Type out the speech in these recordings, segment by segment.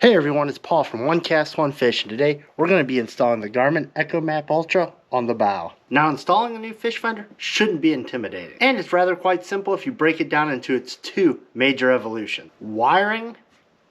Hey everyone, it's Paul from One Cast One Fish, and today we're going to be installing the Garmin EchoMap Ultra on the bow. Now, installing a new fish finder shouldn't be intimidating, and it's rather quite simple if you break it down into its two major evolutions: wiring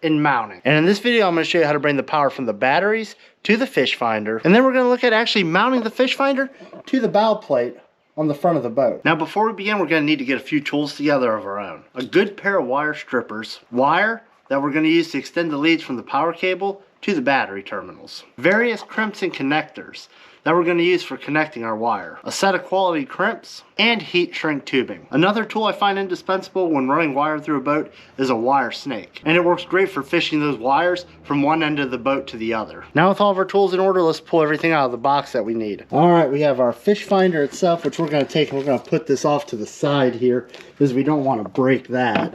and mounting. And in this video I'm going to show you how to bring the power from the batteries to the fish finder, and then we're going to look at actually mounting the fish finder to the bow plate on the front of the boat. Now, before we begin, we're going to need to get a few tools together of our own. A good pair of wire strippers, wire that we're going to use to extend the leads from the power cable to the battery terminals. Various crimps and connectors that we're going to use for connecting our wire. A set of quality crimps and heat shrink tubing. Another tool I find indispensable when running wire through a boat is a wire snake. And it works great for fishing those wires from one end of the boat to the other. Now, with all of our tools in order, let's pull everything out of the box that we need. Alright, we have our fish finder itself, which we're going to take and we're going to put this off to the side here because we don't want to break that.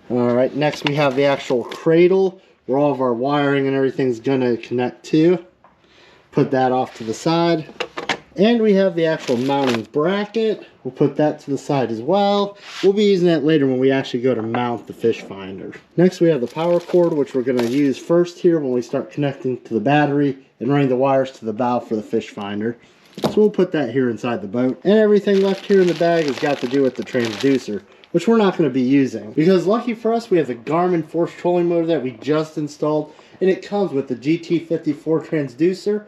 Alright, next we have the actual cradle where all of our wiring and everything's going to connect to. Put that off to the side. And we have the actual mounting bracket. We'll put that to the side as well. We'll be using that later when we actually go to mount the fish finder. Next we have the power cord, which we're going to use first here when we start connecting to the battery and running the wires to the bow for the fish finder. So we'll put that here inside the boat. And everything left here in the bag has got to do with the transducer, which we're not going to be using. Because lucky for us, we have the Garmin force trolling motor that we just installed, and it comes with the GT54 transducer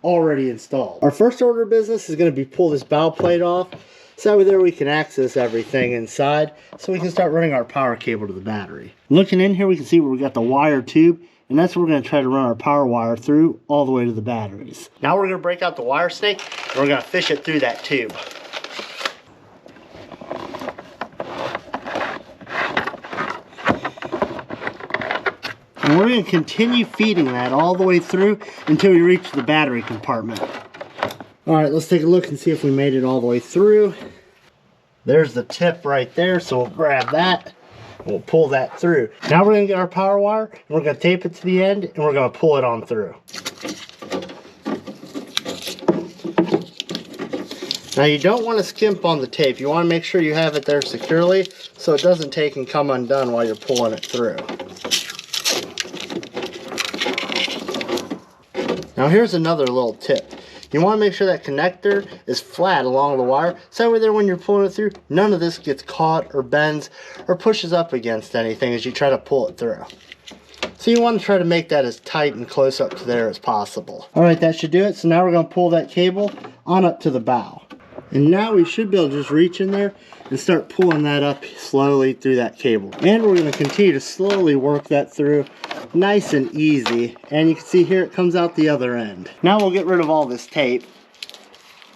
already installed. Our first order of business is going to be pull this bow plate off, so that way we can access everything inside, so we can start running our power cable to the battery. Looking in here, we can see where we got the wire tube, and that's where we're going to try to run our power wire through all the way to the batteries. Now we're going to break out the wire snake, and we're going to fish it through that tube. And we're going to continue feeding that all the way through until we reach the battery compartment. Alright, let's take a look and see if we made it all the way through. There's the tip right there, so we'll grab that and we'll pull that through. Now we're going to get our power wire and we're going to tape it to the end and we're going to pull it on through. Now, you don't want to skimp on the tape. You want to make sure you have it there securely so it doesn't take and come undone while you're pulling it through. Now here's another little tip. You want to make sure that connector is flat along the wire, so over there when you're pulling it through, none of this gets caught or bends or pushes up against anything as you try to pull it through. So you want to try to make that as tight and close up to there as possible. Alright, that should do it. So now we're going to pull that cable on up to the bow. And now we should be able to just reach in there and start pulling that up slowly through that cable. And we're going to continue to slowly work that through nice and easy. And you can see here it comes out the other end. Now we'll get rid of all this tape.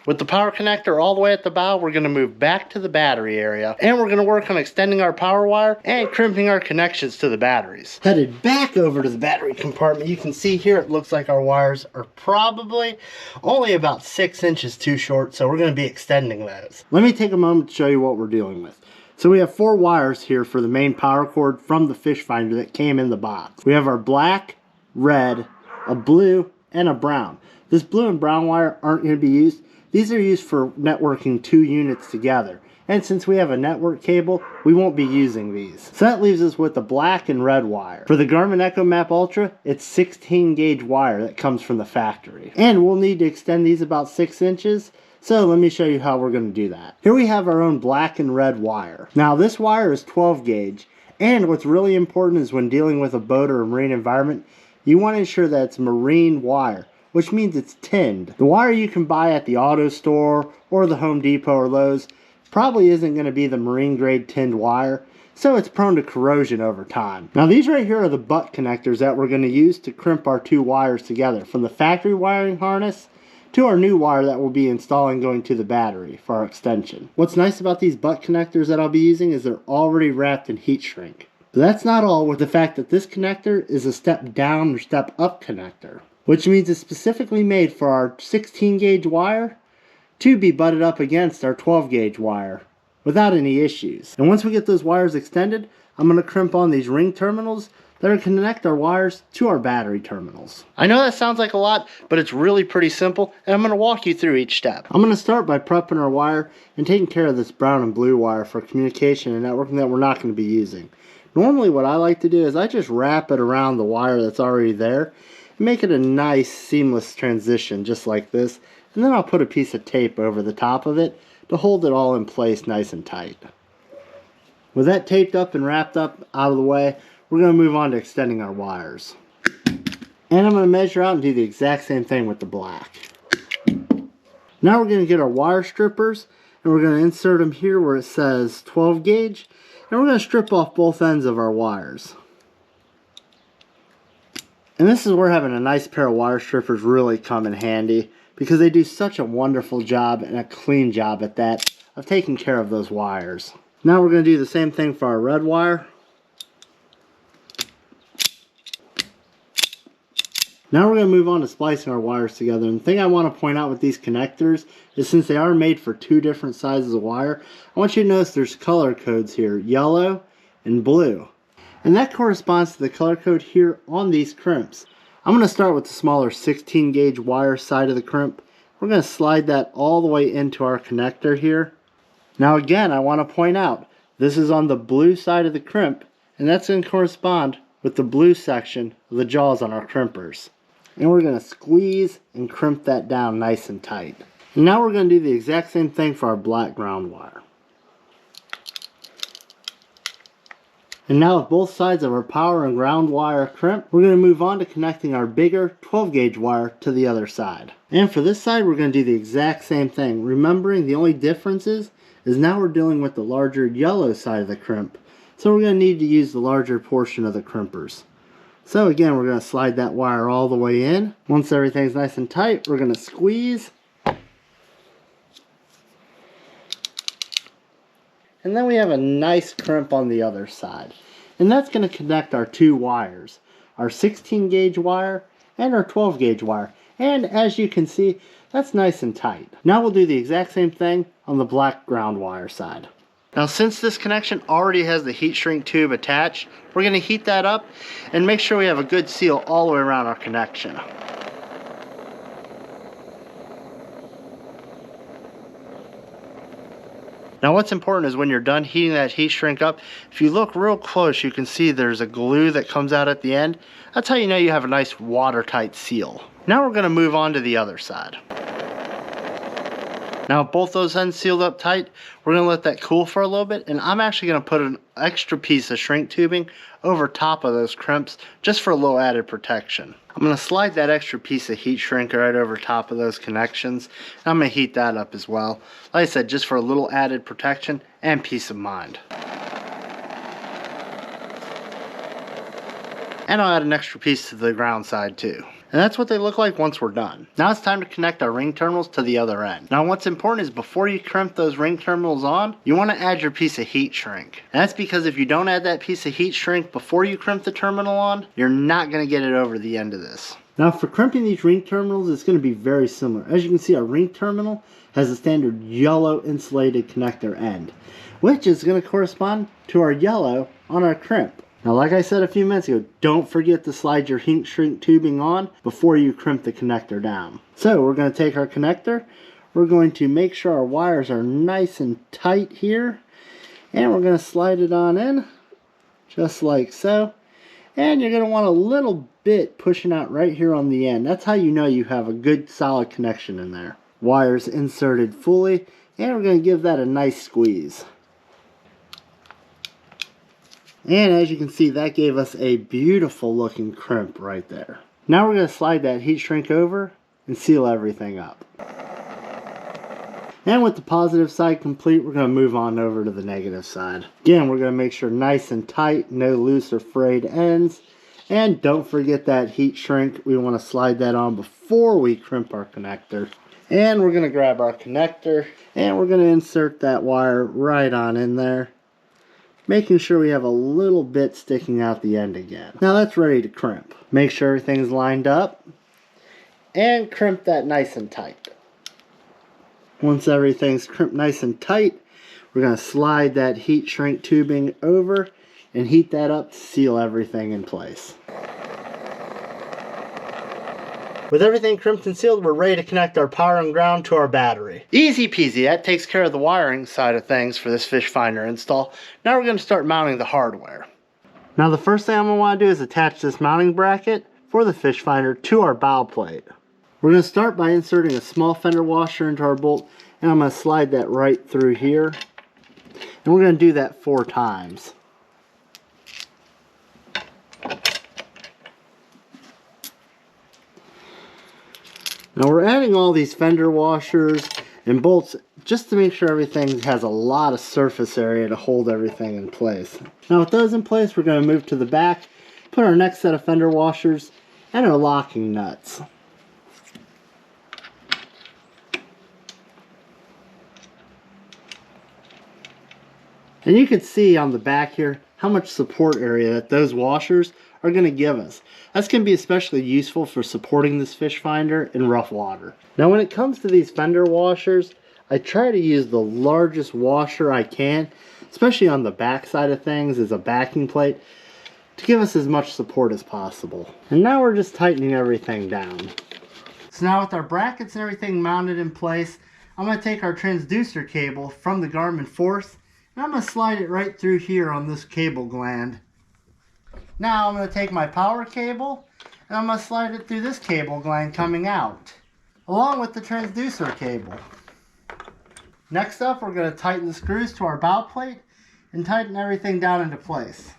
With the power connector all the way at the bow, we're going to move back to the battery area. And we're going to work on extending our power wire and crimping our connections to the batteries. Headed back over to the battery compartment, you can see here it looks like our wires are probably only about 6 inches too short, so we're going to be extending those. Let me take a moment to show you what we're dealing with. So we have 4 wires here for the main power cord from the fish finder that came in the box. We have our black, red, a blue, and a brown. This blue and brown wire aren't going to be used. These are used for networking 2 units together. And since we have a network cable, we won't be using these. So that leaves us with the black and red wire. For the Garmin EchoMap Ultra, it's 16 gauge wire that comes from the factory. And we'll need to extend these about 6 inches. So let me show you how we're going to do that. Here we have our own black and red wire. Now this wire is 12 gauge. And what's really important is when dealing with a boat or a marine environment, you want to ensure that it's marine wire, which means it's tinned. The wire you can buy at the auto store or the Home Depot or Lowe's probably isn't going to be the marine grade tinned wire, so it's prone to corrosion over time. Now these right here are the butt connectors that we're going to use to crimp our 2 wires together, from the factory wiring harness to our new wire that we'll be installing going to the battery for our extension. What's nice about these butt connectors that I'll be using is they're already wrapped in heat shrink. But that's not all, with the fact that this connector is a step down or step up connector, which means it's specifically made for our 16 gauge wire to be butted up against our 12 gauge wire without any issues. And once we get those wires extended, I'm going to crimp on these ring terminals that are going to connect our wires to our battery terminals. I know that sounds like a lot, but it's really pretty simple, and I'm going to walk you through each step. I'm going to start by prepping our wire and taking care of this brown and blue wire for communication and networking that we're not going to be using. Normally what I like to do is I just wrap it around the wire that's already there and make it a nice seamless transition just like this, and then I'll put a piece of tape over the top of it to hold it all in place nice and tight. With that taped up and wrapped up out of the way, we're going to move on to extending our wires. And I'm going to measure out and do the exact same thing with the black. Now we're going to get our wire strippers, and we're going to insert them here where it says 12 gauge, and we're going to strip off both ends of our wires. And this is where having a nice pair of wire strippers really come in handy, because they do such a wonderful job and a clean job at that of taking care of those wires. Now we're going to do the same thing for our red wire. Now we're going to move on to splicing our wires together. And the thing I want to point out with these connectors is, since they are made for two different sizes of wire, I want you to notice there's color codes here, yellow and blue. And that corresponds to the color code here on these crimps. I'm going to start with the smaller 16 gauge wire side of the crimp. We're going to slide that all the way into our connector here. Now again, I want to point out, this is on the blue side of the crimp, and that's going to correspond with the blue section of the jaws on our crimpers. And we're going to squeeze and crimp that down nice and tight. And now we're going to do the exact same thing for our black ground wire. And now with both sides of our power and ground wire crimp, we're going to move on to connecting our bigger 12 gauge wire to the other side. And for this side, we're going to do the exact same thing, remembering the only difference is now we're dealing with the larger yellow side of the crimp. So we're going to need to use the larger portion of the crimpers. So again, we're going to slide that wire all the way in. Once everything's nice and tight, we're going to squeeze. And then we have a nice crimp on the other side. And that's going to connect our two wires, our 16 gauge wire and our 12 gauge wire. And as you can see, that's nice and tight. Now we'll do the exact same thing on the black ground wire side. Now since this connection already has the heat shrink tube attached, we're going to heat that up and make sure we have a good seal all the way around our connection. Now what's important is when you're done heating that heat shrink up, if you look real close you can see there's a glue that comes out at the end. That's how you know you have a nice watertight seal. Now we're going to move on to the other side. Now both those ends sealed up tight, we're going to let that cool for a little bit, and I'm actually going to put an extra piece of shrink tubing over top of those crimps just for a little added protection. I'm going to slide that extra piece of heat shrink right over top of those connections, and I'm going to heat that up as well. Like I said, just for a little added protection and peace of mind. And I'll add an extra piece to the ground side too. And that's what they look like once we're done. Now it's time to connect our ring terminals to the other end. Now what's important is before you crimp those ring terminals on, you want to add your piece of heat shrink. And that's because if you don't add that piece of heat shrink before you crimp the terminal on, you're not going to get it over the end of this. Now for crimping these ring terminals, it's going to be very similar. As you can see, our ring terminal has a standard yellow insulated connector end, which is going to correspond to our yellow on our crimp. Now like I said a few minutes ago, don't forget to slide your heat shrink tubing on before you crimp the connector down. So we're going to take our connector, we're going to make sure our wires are nice and tight here, and we're going to slide it on in, just like so. And you're going to want a little bit pushing out right here on the end. That's how you know you have a good solid connection in there. Wires inserted fully, and we're going to give that a nice squeeze. And as you can see, that gave us a beautiful looking crimp right there. Now we're going to slide that heat shrink over and seal everything up. And with the positive side complete, we're going to move on over to the negative side. Again, we're going to make sure nice and tight, no loose or frayed ends. And don't forget that heat shrink. We want to slide that on before we crimp our connector. And we're going to grab our connector and we're going to insert that wire right on in there, making sure we have a little bit sticking out the end again. Now that's ready to crimp. Make sure everything's lined up and crimp that nice and tight. Once everything's crimped nice and tight, we're going to slide that heat shrink tubing over and heat that up to seal everything in place. With everything crimped and sealed, we're ready to connect our power and ground to our battery. Easy peasy, that takes care of the wiring side of things for this fish finder install. Now we're going to start mounting the hardware. Now the first thing I'm going to want to do is attach this mounting bracket for the fish finder to our bow plate. We're going to start by inserting a small fender washer into our bolt, and I'm going to slide that right through here. And we're going to do that 4 times. Now we're adding all these fender washers and bolts just to make sure everything has a lot of surface area to hold everything in place. Now with those in place, we're going to move to the back, put our next set of fender washers and our locking nuts. And you can see on the back here how much support area that those washers are going to give us. That's going to be especially useful for supporting this fish finder in rough water. Now when it comes to these fender washers, I try to use the largest washer I can, especially on the back side of things as a backing plate, to give us as much support as possible. And now we're just tightening everything down. So now with our brackets and everything mounted in place, I'm going to take our transducer cable from the Garmin Force, and I'm going to slide it right through here on this cable gland. Now I'm going to take my power cable and I'm going to slide it through this cable gland coming out, along with the transducer cable. Next up, we're going to tighten the screws to our bow plate and tighten everything down into place.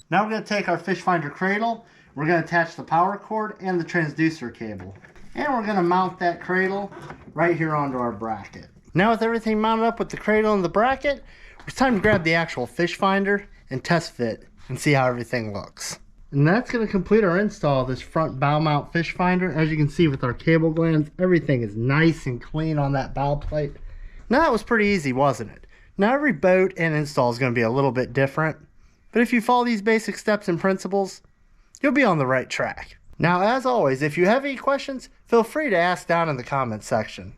Now we're going to take our fish finder cradle, we're going to attach the power cord and the transducer cable. And we're going to mount that cradle right here onto our bracket. Now with everything mounted up with the cradle and the bracket, it's time to grab the actual fish finder and test fit and see how everything looks. And that's going to complete our install of this front bow mount fish finder. As you can see with our cable glands, everything is nice and clean on that bow plate. Now that was pretty easy, wasn't it? Now every boat and install is going to be a little bit different, but if you follow these basic steps and principles, you'll be on the right track. Now, as always, if you have any questions, feel free to ask down in the comments section.